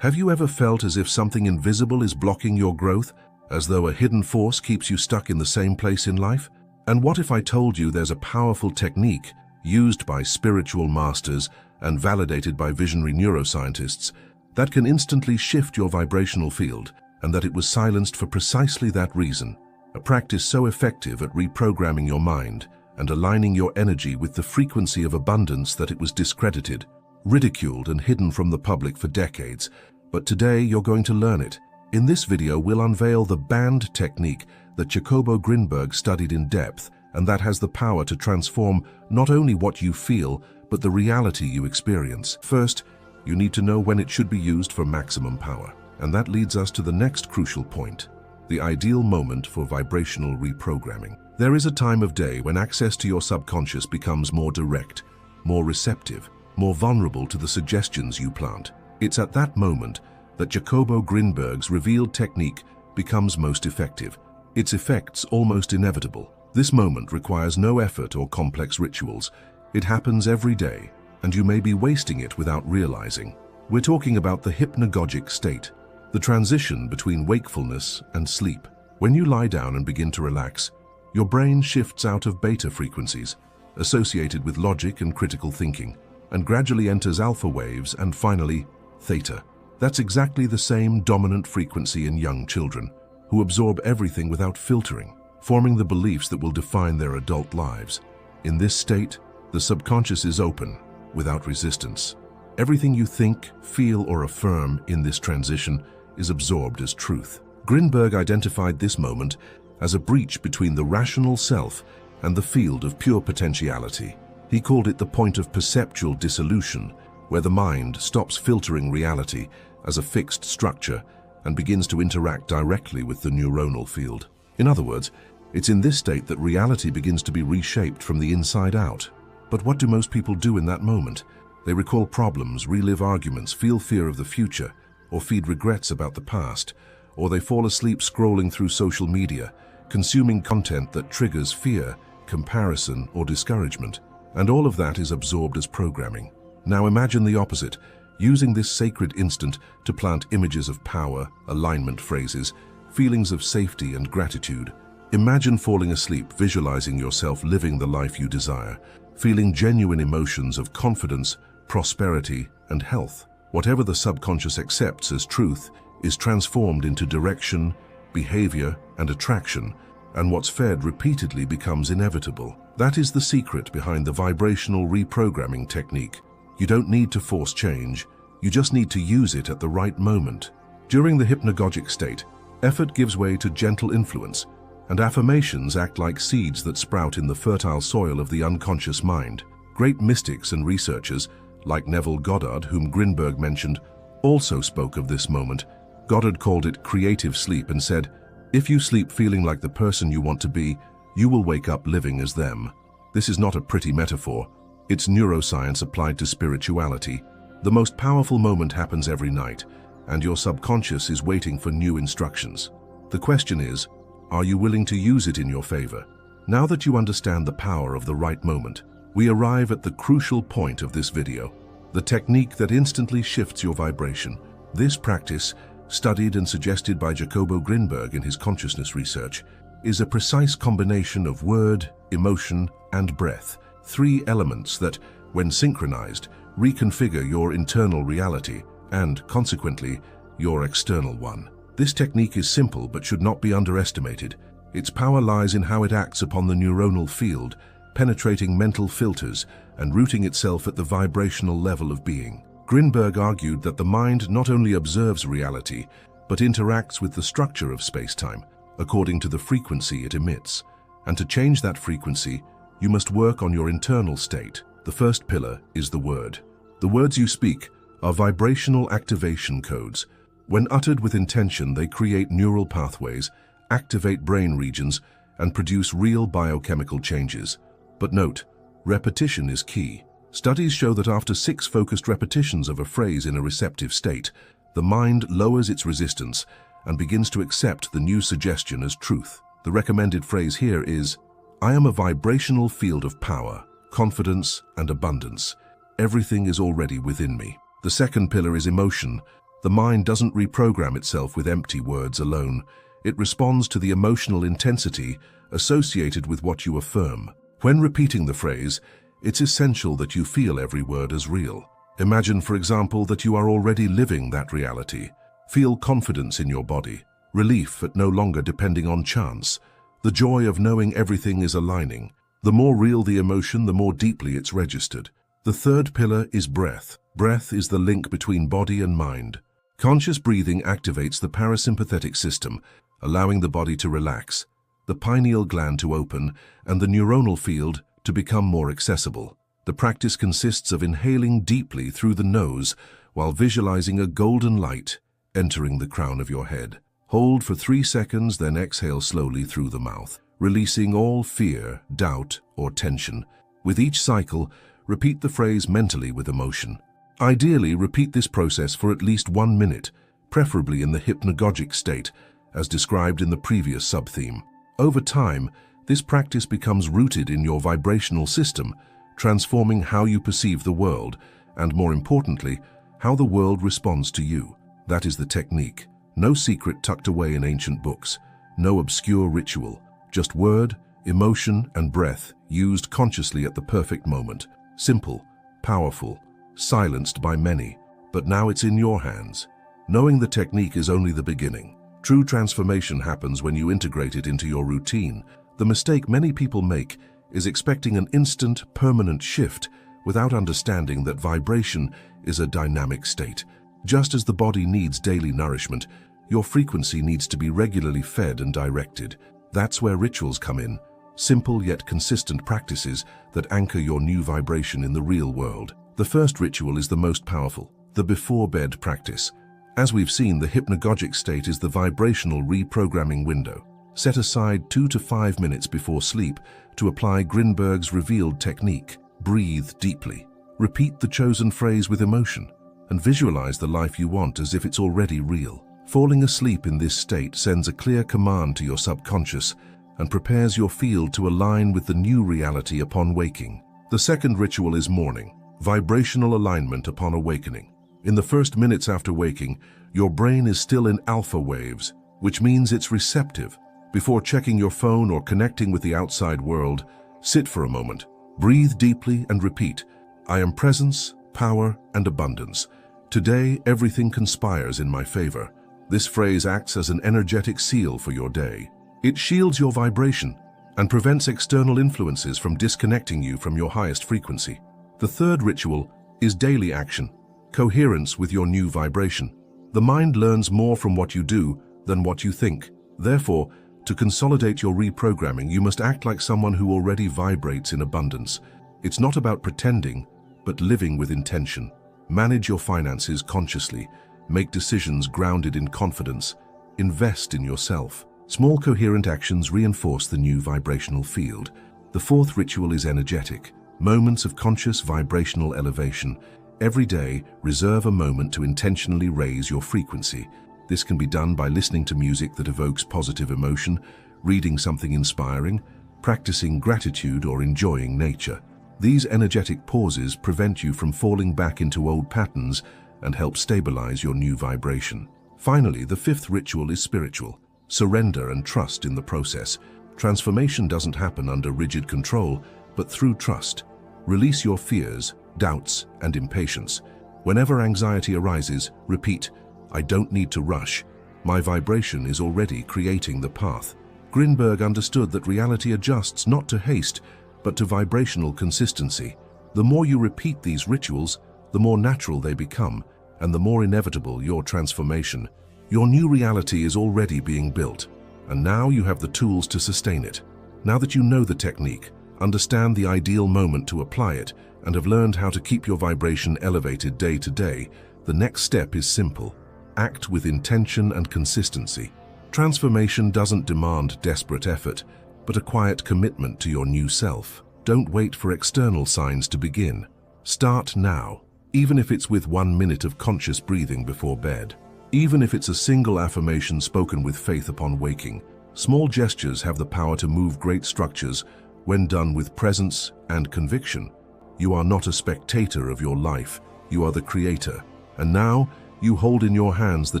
Have you ever felt as if something invisible is blocking your growth, as though a hidden force keeps you stuck in the same place in life? And what if I told you there's a powerful technique used by spiritual masters and validated by visionary neuroscientists that can instantly shift your vibrational field, and that it was silenced for precisely that reason? A practice so effective at reprogramming your mind and aligning your energy with the frequency of abundance that it was discredited, ridiculed, and hidden from the public for decades. But today you're going to learn it. In this video, we'll unveil the banned technique that Yaakobo Grinberg studied in depth, and that has the power to transform not only what you feel, but the reality you experience. First, you need to know when it should be used for maximum power. And that leads us to the next crucial point: the ideal moment for vibrational reprogramming. There is a time of day when access to your subconscious becomes more direct, more receptive, more vulnerable to the suggestions you plant. It's at that moment that Yaakobo Grinberg's revealed technique becomes most effective, its effects almost inevitable. This moment requires no effort or complex rituals. It happens every day, and you may be wasting it without realizing. We're talking about the hypnagogic state, the transition between wakefulness and sleep. When you lie down and begin to relax, your brain shifts out of beta frequencies, associated with logic and critical thinking, and gradually enters alpha waves and finally, theta. That's exactly the same dominant frequency in young children, who absorb everything without filtering, forming the beliefs that will define their adult lives. In this state, the subconscious is open, without resistance. Everything you think, feel, or affirm in this transition is absorbed as truth. Grinberg identified this moment as a breach between the rational self and the field of pure potentiality. He called it the point of perceptual dissolution, where the mind stops filtering reality as a fixed structure and begins to interact directly with the neuronal field. In other words, it's in this state that reality begins to be reshaped from the inside out. But what do most people do in that moment? They recall problems, relive arguments, feel fear of the future, or feed regrets about the past, or they fall asleep scrolling through social media, consuming content that triggers fear, comparison, or discouragement. And all of that is absorbed as programming. Now imagine the opposite, using this sacred instant to plant images of power, alignment phrases, feelings of safety and gratitude. Imagine falling asleep, visualizing yourself living the life you desire, feeling genuine emotions of confidence, prosperity, and health. Whatever the subconscious accepts as truth is transformed into direction, behavior, and attraction, and what's fed repeatedly becomes inevitable. That is the secret behind the vibrational reprogramming technique. You don't need to force change, you just need to use it at the right moment. During the hypnagogic state, effort gives way to gentle influence, and affirmations act like seeds that sprout in the fertile soil of the unconscious mind. Great mystics and researchers, like Neville Goddard, whom Grinberg mentioned, also spoke of this moment. Goddard called it creative sleep and said, "If you sleep feeling like the person you want to be, you will wake up living as them." This is not a pretty metaphor. It's neuroscience applied to spirituality. The most powerful moment happens every night, and your subconscious is waiting for new instructions. The question is, are you willing to use it in your favor? Now that you understand the power of the right moment, we arrive at the crucial point of this video, the technique that instantly shifts your vibration. This practice, studied and suggested by Yaakobo Grinberg in his consciousness research, is a precise combination of word, emotion, and breath, three elements that, when synchronized, reconfigure your internal reality and, consequently, your external one. This technique is simple but should not be underestimated. Its power lies in how it acts upon the neuronal field, penetrating mental filters and rooting itself at the vibrational level of being. Grinberg argued that the mind not only observes reality, but interacts with the structure of space-time, according to the frequency it emits. And to change that frequency, you must work on your internal state. The first pillar is the word. The words you speak are vibrational activation codes. When uttered with intention, they create neural pathways, activate brain regions, and produce real biochemical changes. But note, repetition is key. Studies show that after 6 focused repetitions of a phrase in a receptive state, the mind lowers its resistance and begins to accept the new suggestion as truth. The recommended phrase here is, "I am a vibrational field of power, confidence, and abundance. Everything is already within me." The second pillar is emotion. The mind doesn't reprogram itself with empty words alone. It responds to the emotional intensity associated with what you affirm. When repeating the phrase, it's essential that you feel every word as real. Imagine, for example, that you are already living that reality. Feel confidence in your body, relief at no longer depending on chance, the joy of knowing everything is aligning. The more real the emotion, the more deeply it's registered. The third pillar is breath. Breath is the link between body and mind. Conscious breathing activates the parasympathetic system, allowing the body to relax, the pineal gland to open, and the neuronal field to become more accessible. The practice consists of inhaling deeply through the nose while visualizing a golden light entering the crown of your head. Hold for 3 seconds, then exhale slowly through the mouth, releasing all fear, doubt, or tension. With each cycle, repeat the phrase mentally with emotion. Ideally, repeat this process for at least 1 minute, preferably in the hypnagogic state, as described in the previous sub-theme. Over time, this practice becomes rooted in your vibrational system, transforming how you perceive the world, and more importantly, how the world responds to you. That is the technique. No secret tucked away in ancient books, no obscure ritual, just word, emotion, and breath used consciously at the perfect moment. Simple, powerful, silenced by many, but now it's in your hands. Knowing the technique is only the beginning. True transformation happens when you integrate it into your routine. The mistake many people make is expecting an instant, permanent shift without understanding that vibration is a dynamic state. Just as the body needs daily nourishment, your frequency needs to be regularly fed and directed. That's where rituals come in, simple yet consistent practices that anchor your new vibration in the real world. The first ritual is the most powerful, the before-bed practice. As we've seen, the hypnagogic state is the vibrational reprogramming window. Set aside 2 to 5 minutes before sleep to apply Grinberg's revealed technique. Breathe deeply. Repeat the chosen phrase with emotion, and visualize the life you want as if it's already real. Falling asleep in this state sends a clear command to your subconscious and prepares your field to align with the new reality upon waking. The second ritual is morning, vibrational alignment upon awakening. In the first minutes after waking, your brain is still in alpha waves, which means it's receptive. Before checking your phone or connecting with the outside world, sit for a moment, breathe deeply and repeat, I am presence, power, and abundance. Today, everything conspires in my favor. This phrase acts as an energetic seal for your day. It shields your vibration and prevents external influences from disconnecting you from your highest frequency. The third ritual is daily action, coherence with your new vibration. The mind learns more from what you do than what you think. Therefore, to consolidate your reprogramming, you must act like someone who already vibrates in abundance. It's not about pretending, but living with intention. Manage your finances consciously. Make decisions grounded in confidence. Invest in yourself. Small coherent actions reinforce the new vibrational field. The fourth ritual is energetic. Moments of conscious vibrational elevation. Every day, reserve a moment to intentionally raise your frequency. This can be done by listening to music that evokes positive emotion, reading something inspiring, practicing gratitude, or enjoying nature. These energetic pauses prevent you from falling back into old patterns and help stabilize your new vibration. Finally, the fifth ritual is spiritual. Surrender and trust in the process. Transformation doesn't happen under rigid control, but through trust. Release your fears, doubts, and impatience. Whenever anxiety arises, repeat, I don't need to rush. My vibration is already creating the path. Grinberg understood that reality adjusts not to haste, but to vibrational consistency. The more you repeat these rituals, the more natural they become, and the more inevitable your transformation. Your new reality is already being built, and now you have the tools to sustain it. Now that you know the technique, understand the ideal moment to apply it, and have learned how to keep your vibration elevated day to day, the next step is simple. Act with intention and consistency. Transformation doesn't demand desperate effort, but a quiet commitment to your new self. Don't wait for external signs to begin. Start now, even if it's with 1 minute of conscious breathing before bed. Even if it's a single affirmation spoken with faith upon waking. Small gestures have the power to move great structures when done with presence and conviction. You are not a spectator of your life, you are the creator. And now, you hold in your hands the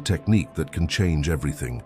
technique that can change everything.